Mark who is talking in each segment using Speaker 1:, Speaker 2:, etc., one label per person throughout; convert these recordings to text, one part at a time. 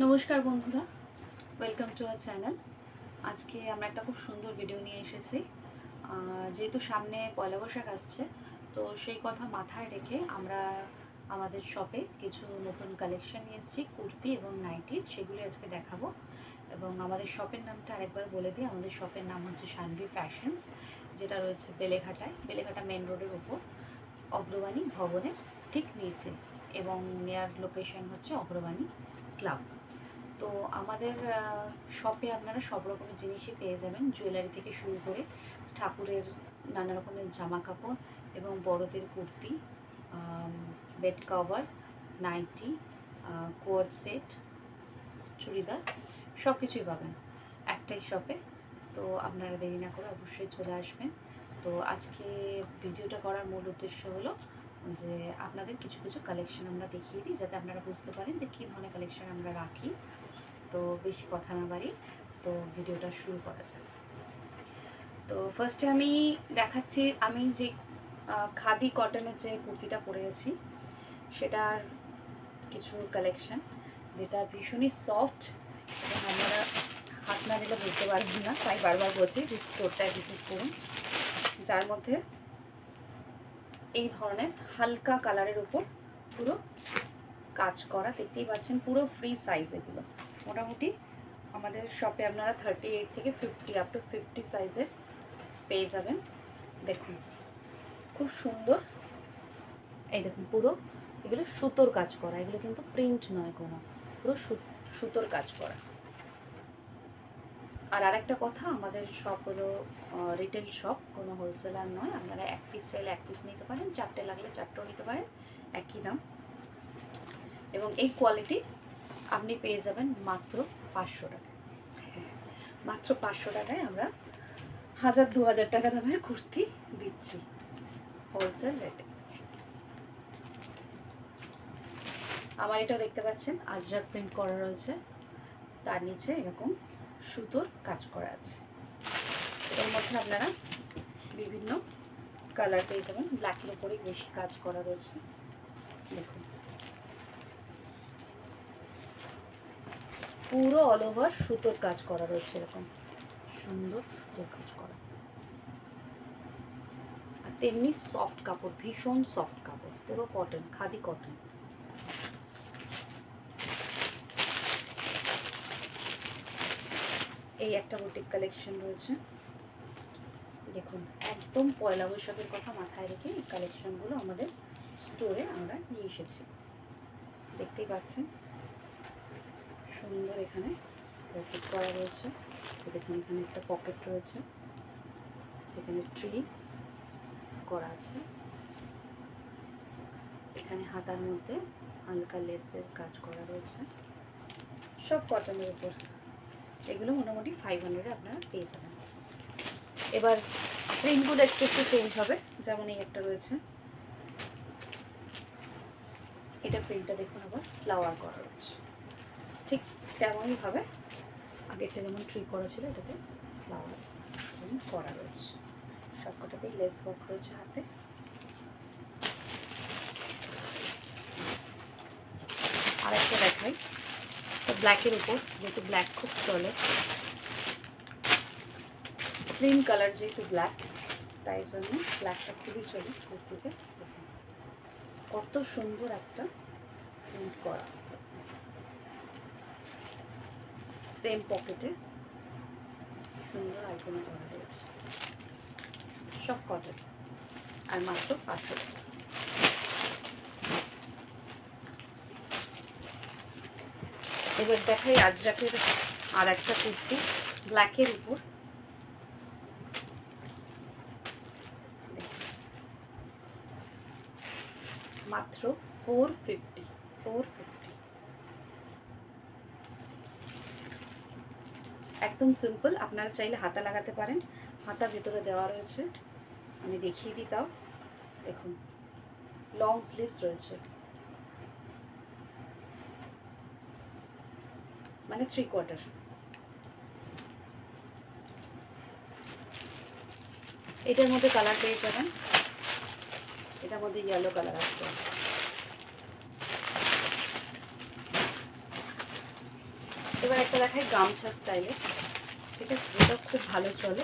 Speaker 1: নমস্কার বন্ধুরা, welcome to our channel. আজকে আমরা একটা খুব সুন্দর ভিডিও নিয়ে এসেছি। যেহেতু সামনে পয়লা বৈশাখ আসছে, তো সেই কথা মাথায় রেখে আমরা আমাদের শপে কিছু নতুন কালেকশন নিয়ে এসেছি, কুর্তি এবং নাইটির, সেগুলি আজকে দেখাবো। এবং আমাদের শপের নামটা আরেকবার বলে দিই, আমাদের শপের নাম হচ্ছে শানভি ফ্যাশনস, যেটা রয়েছে বেলেঘাটা মেন রোডের ওপর, অগ্রবাণী ভবনের ঠিক নিচে, এবং নেয়ার লোকেশন হচ্ছে অগ্রবাণী ক্লাব। তো আমাদের শপে আপনারা সব রকমের জিনিসই পেয়ে যাবেন, জুয়েলারি থেকে শুরু করে ঠাকুরের নানা রকমের জামা কাপড় এবং বড়দের kurti, bed cover, nightie, coord set, churidar, সব কিছুই পাবেন একটাই শপে। তো আপনারা দেরি না করে অবশ্যই চলে আসবেন। তো আজকে ভিডিওটা করার মূল উদ্দেশ্য হলো যে আপনাদের কিছু কিছু কালেকশন আমরা দেখিয়ে দিই, যাতে আপনারা বুঝতে পারেন যে কী ধরনের কালেকশন আমরা রাখি। তো বেশি কথা না বাড়ি, তো ভিডিওটা শুরু করা যাক। তো ফার্স্টে আমি দেখাচ্ছি আমি যে খাদি কটনের যে কুর্তিটা পরেছি সেটার কিছু কালেকশন, যেটা ভীষণই সফট এবং আপনারা হাত না দিলে বুঝতে পারবেন না, তাই বারবার বলছি যে স্টোরটায় ভিজিট করুন। যার মধ্যে এই ধরনের হালকা কালারের উপর পুরো কাজ করা, দেখতেই পাচ্ছেন পুরো ফ্রি সাইজ। এগুলো মোটামুটি আমাদের শপে আপনারা 38 থেকে 50 আপ টু 50 সাইজের পেয়ে যাবেন। দেখুন খুব সুন্দর, এই দেখুন পুরো এগুলো সুতোর কাজ করা, এগুলো কিন্তু প্রিন্ট নয় কোনো, পুরো সুতোর কাজ করা। আর আরেকটা কথা, আমাদের শপ হলো রিটেল শপ, কোনো হোলসেলার নয়। আপনারা এক পিস চাইলে এক পিস নিতে পারেন, চারটে লাগলে চারটেও নিতে পারেন, একই দাম। এবং এই কোয়ালিটি আপনি পেয়ে যাবেন মাত্র 500 টাকায়। মাত্র 500 টাকায় আমরা 1000-2000 টাকা দামের কুর্তি দিচ্ছি হোলসেল রেটে। আমার এটাও দেখতে পাচ্ছেন আজরাক প্রিন্ট করা রয়েছে, তার নিচে এরকম সুতোর কাজ করা আছে। এর মধ্যে আপনারা বিভিন্ন কালার পেয়ে যাবেন, ব্ল্যাকের উপরেই বেশি কাজ করা রয়েছে। দেখুন পুরো অল ওভার সুতোর কাজ করা রয়েছে, এরকম সুন্দর সুতোর কাজ করা। আর তেমনি সফট কাপড়, ভীষণ সফট কাপড়, পুরো কটন, খাদি কটন। এই একটা বুটিক কালেকশন রয়েছে, দেখুন একদম পয়লা বৈশাখের কথা মাথায় রেখে এই কালেকশনগুলো আমাদের স্টোরে আমরা নিয়ে এসেছি। দেখতেই পাচ্ছেন সুন্দর এখানে পকেট করা রয়েছে। দেখুন এখানে একটা পকেট রয়েছে, এখানে ট্রি করা আছে, এখানে হাতার মধ্যে হালকা লেসের কাজ করা রয়েছে, সব কটনের উপর। এগুলো মোটামুটি 500-এ আপনারা পেয়ে যাবেন। এবার প্রিন্টগুলো একটু একটু চেঞ্জ হবে, যেমন এই একটা রয়েছে, এটা প্রিন্টটা দেখুন আবার ফ্লাওয়ার করা রয়েছে, ঠিক তেমনইভাবে আগেরটা যেমন ট্রি করা ছিল, এটাতে ফ্লাওয়ার করা রয়েছে। সবকটাতেই লেস ওয়ার্ক রয়েছে হাতে। আর একটা দেখাই, তো ব্ল্যাকের উপর, যেহেতু ব্ল্যাক খুব চলে, স্লিম কালার যেহেতু ব্ল্যাক, তাই জন্য ব্ল্যাকটা খুবই চলে কুর্তিতে। কত সুন্দর একটা প্রিন্ট করা, সেম পকেটে সুন্দর আইকন করা রয়েছে, সব কটন, আর মাত্র 500 টাকা। এবার দেখাই আজরাকের আর একটা কুর্তি, ব্ল্যাকের উপর, মাত্র 450। একদম সিম্পল, আপনারা চাইলে হাতা লাগাতে পারেন, হাতা ভেতরে দেওয়া রয়েছে, আমি দেখিয়ে দিই তাও। দেখুন লং স্লিভস রয়েছে, মানে 3/4। এটার মধ্যে কালার পেয়ে যাবেন, এটার মধ্যে ইয়েলো কালার আসবে, এবার একটা দেখাই গামছা স্টাইলে, ঠিক আছে, যেটা খুব ভালো চলে।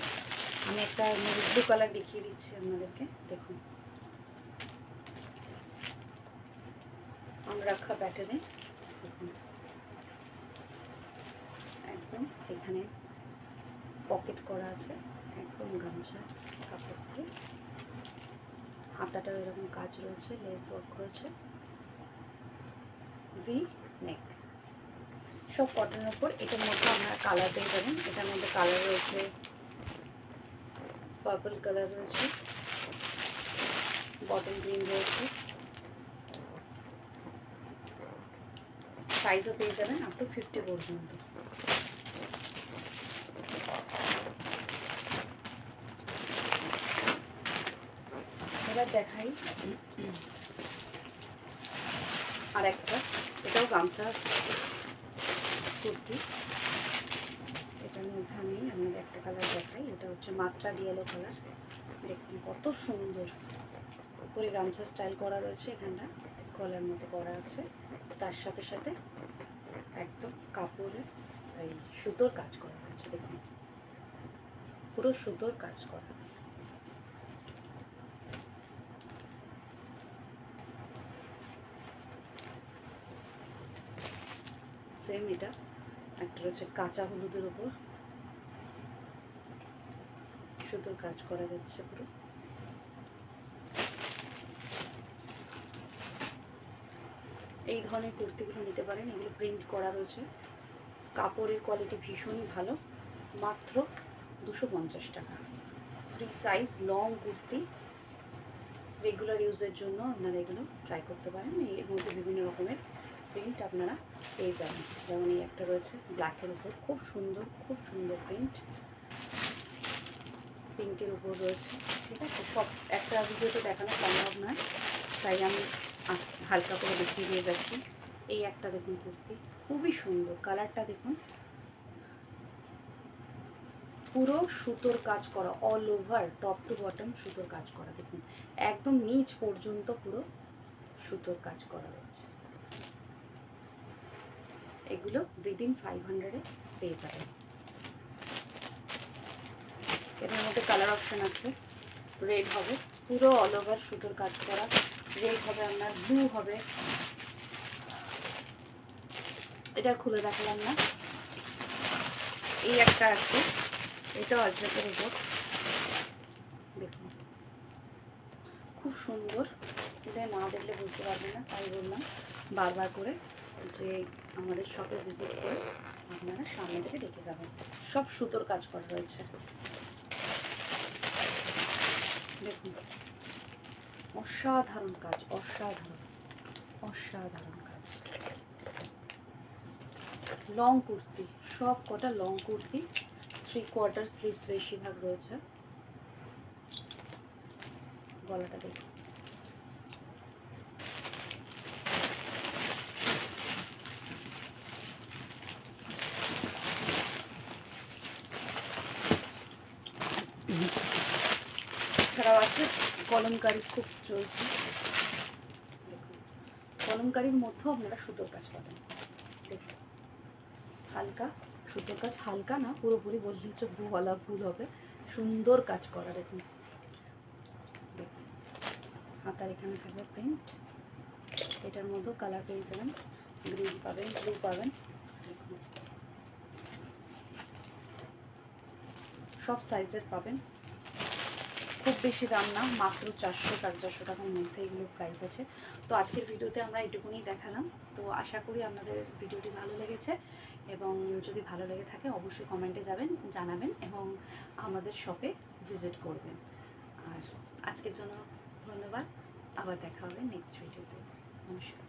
Speaker 1: আমি একটা নেভি ব্লু কালার দেখিয়ে দিচ্ছি আপনাদেরকে। দেখুন অঙ্গরাখা প্যাটার্নে, দেখুন একদম এখানে পকেট করা আছে, একদম গামছা কাপড় দিয়ে। হাতাটাও এরকম কাজ রয়েছে, লেস ওয়ার্ক রয়েছে, ভি নেক, সব কটনের উপর। এটার মধ্যে আপনারা কালার পেয়ে যাবেন। এটার মধ্যে কালার রয়েছে, পার্পল কালার রয়েছে, বটল গ্রিন রয়েছে, সাইজও পেয়ে যাবেন আপ টু 50 পর্যন্ত। এবার দেখাই আর একটা, এটাও গামছা কুর্তি। এটার মধ্যে আমি আপনাদের একটা কালার দেখাই, এটা হচ্ছে মাস্টার্ড ইয়েলো কালার। দেখুন কত সুন্দর করে গামছা স্টাইল করা রয়েছে, এখানটা গলার মতো করা আছে, তার সাথে সাথে একদম কাপড়ের এই সুতোর কাজ করা রয়েছে। দেখুন পুরো সুতোর কাজ করা। সেম এটা একটা রয়েছে কাঁচা হলুদের উপর সুতোর কাজ করা যাচ্ছে পুরো। এই ধরনের কুর্তিগুলো নিতে পারেন, এগুলো প্রিন্ট করা রয়েছে, কাপড়ের কোয়ালিটি ভীষণই ভালো। মাত্র 250 টাকা, free size long kurti. Regular ইউজের জন্য আপনারা এগুলো ট্রাই করতে পারেন। এর মধ্যে বিভিন্ন রকমের প্রিন্ট আপনারা পেয়ে যাবেন। যেমন এই একটা রয়েছে ব্ল্যাকের উপর, খুব সুন্দর প্রিন্ট, পিঙ্কের উপর রয়েছে, ঠিক আছে। সব একটা ভিডিওতে দেখানো সম্ভব নয়, তাই আমি হালকা করে দেখিয়ে দিয়ে যাচ্ছি। এই একটা দেখুন কুর্তি, খুবই সুন্দর কালারটা দেখুন, পুরো সুতোর কাজ করা, all over top to bottom সুতোর কাজ করা। দেখুন একদম নিচ পর্যন্ত পুরো সুতোর কাজ করা রয়েছে। এগুলো উইদিন 500-এ পেয়ে যাবেন। এটার মধ্যে কালার অপশন আছে, রেড হবে, পুরো অল ওভার সুতোর কাজ করা, রেড হবে আপনার, ব্লু হবে। এটা খুলে দেখালাম না। এই একটা আছে, এটাও আজরাকের উপর, দেখুন খুব সুন্দর। এটা না দেখলে বুঝতে পারবে না, তাই বললাম বারবার করে যে আমাদের শপে ভিজিট করে আপনারা সামনে থেকে দেখে যাবেন। সব সুতোর কাজ করা রয়েছে, দেখুন অসাধারণ কাজ, অসাধারণ কাজ। লং কুর্তি, সব কটা লং কুর্তি, 3/4 স্লিভস বেশিরভাগ রয়েছে। গলাটা দেখুন, এছাড়াও আছে কলমকারি, খুব চলছে। দেখুন কলমকারির মধ্যেও আপনারা সুতোর কাজ পাবেন। দেখুন হালকা সুতোর কাজ, হালকা না পুরোপুরি বললে হচ্ছে বলা ভুল হবে, সুন্দর কাজ করা। দেখুন দেখুন হাতার এখানে থাকবে প্রিন্ট। এটার মধ্যেও কালার পেয়ে যাবেন, গ্রিন পাবেন, ব্লু পাবেন। দেখুন সব সাইজের পাবেন, খুব বেশি দাম না, মাত্র 400-450 টাকার মধ্যে এগুলো প্রাইস আছে। তো আজকের ভিডিওতে আমরা এটুকুনি দেখালাম। তো আশা করি আপনাদের ভিডিওটি ভালো লেগেছে, এবং যদি ভালো লেগে থাকে অবশ্যই কমেন্টে জানাবেন এবং আমাদের শপে ভিজিট করবেন। আর আজকের জন্য ধন্যবাদ, আবার দেখা হবে নেক্সট ভিডিওতে। নমস্কার।